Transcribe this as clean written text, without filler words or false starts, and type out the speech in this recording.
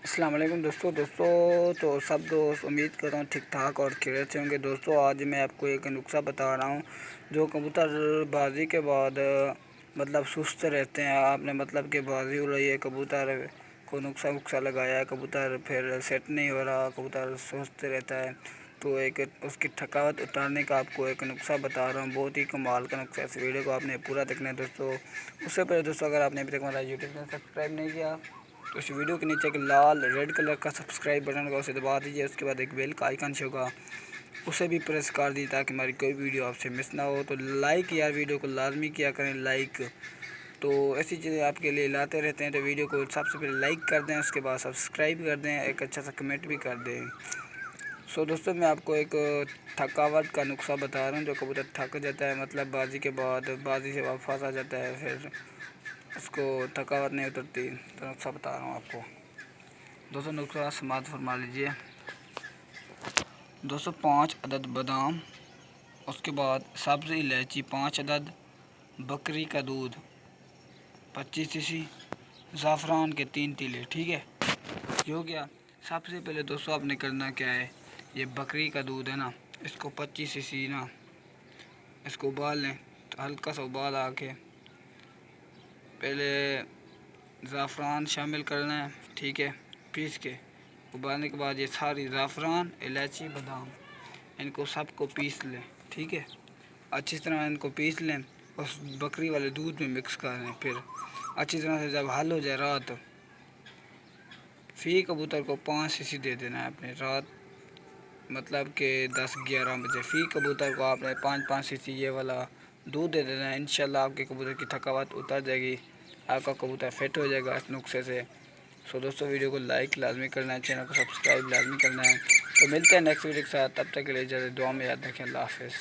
अस्सलाम वालेकुम दोस्तों तो सब दोस्त उम्मीद कर रहा हूँ ठीक ठाक और खैरियत से होंगे। दोस्तों आज मैं आपको एक नुस्खा बता रहा हूँ जो कबूतर बाजी के बाद मतलब सुस्त रहते हैं। आपने मतलब कि बाजी हो रही है, कबूतर को नुस्खा वुस्खा लगाया है, कबूतर फिर सेट नहीं हो रहा, कबूतर सुस्त रहता है, तो एक उसकी थकावट उतारने का आपको एक नुस्खा बता रहा हूँ। बहुत ही कमाल का नुस्खा है। इस वीडियो को आपने पूरा देखना है दोस्तों। उससे पहले दोस्तों अगर आपने अभी तक हमारा यूट्यूब चैनल सब्सक्राइब नहीं किया तो इस वीडियो के नीचे एक लाल रेड कलर का सब्सक्राइब बटन होगा, उसे दबा दीजिए। उसके बाद एक बेल का आइकन होगा, उसे भी प्रेस कर दीजिए ताकि हमारी कोई वीडियो आपसे मिस ना हो। तो लाइक यार वीडियो को लाजमी किया करें लाइक, तो ऐसी चीज़ें आपके लिए लाते रहते हैं। तो वीडियो को सबसे पहले लाइक कर दें, उसके बाद सब्सक्राइब कर दें, एक अच्छा सा कमेंट भी कर दें। सो दोस्तों मैं आपको एक थकावट का नुस्खा बता रहा हूँ। जो कबूतर थक जाता है मतलब बाजी के बाद, बाजी से वापस आ जाता है, फिर उसको थकावट नहीं उतरती, तो नुस्खा बता रहा हूँ आपको। दोस्तों नुस्खा समाप्त फरमा लीजिए। दोस्तों 5 अदद बादाम, उसके बाद सब्ज़ इलायची 5 अदद, बकरी का दूध 25 सीसी, ज़ाफ़रान के 3 तीले। ठीक है, ये हो गया। सबसे पहले दोस्तों आपने करना क्या है, ये बकरी का दूध है ना, इसको 25 सीसी ना, इसको उबाल लें। तो हल्का सा उबाल आके पहले ज़ाफ़रान शामिल करना है, ठीक है, पीस के। उबालने के बाद ये सारी ज़ाफ़रान इलायची बादाम इनको सबको पीस लें, ठीक है, अच्छी तरह इनको पीस लें। उस बकरी वाले दूध में मिक्स कर लें। फिर अच्छी तरह से जब हल हो जाए रात, फी कबूतर को 5 सीसी दे देना है अपने रात, मतलब कि 10-11 बजे फ़ी कबूतर को आपने 5-5 सीसी ये वाला दूध दे देना है। इंशाल्लाह आपके कबूतर की थकावट उतर जाएगी, आपका कबूतर फिट हो जाएगा इस नुस्खे से। सो दोस्तों वीडियो को लाइक लाजमी करना है, चैनल को सब्सक्राइब लाजमी करना है। तो मिलते हैं नेक्स्ट वीडियो के साथ, तब तक के लिए इजाज़त, दुआ में याद रखें, अल्लाह हाफ़िज़।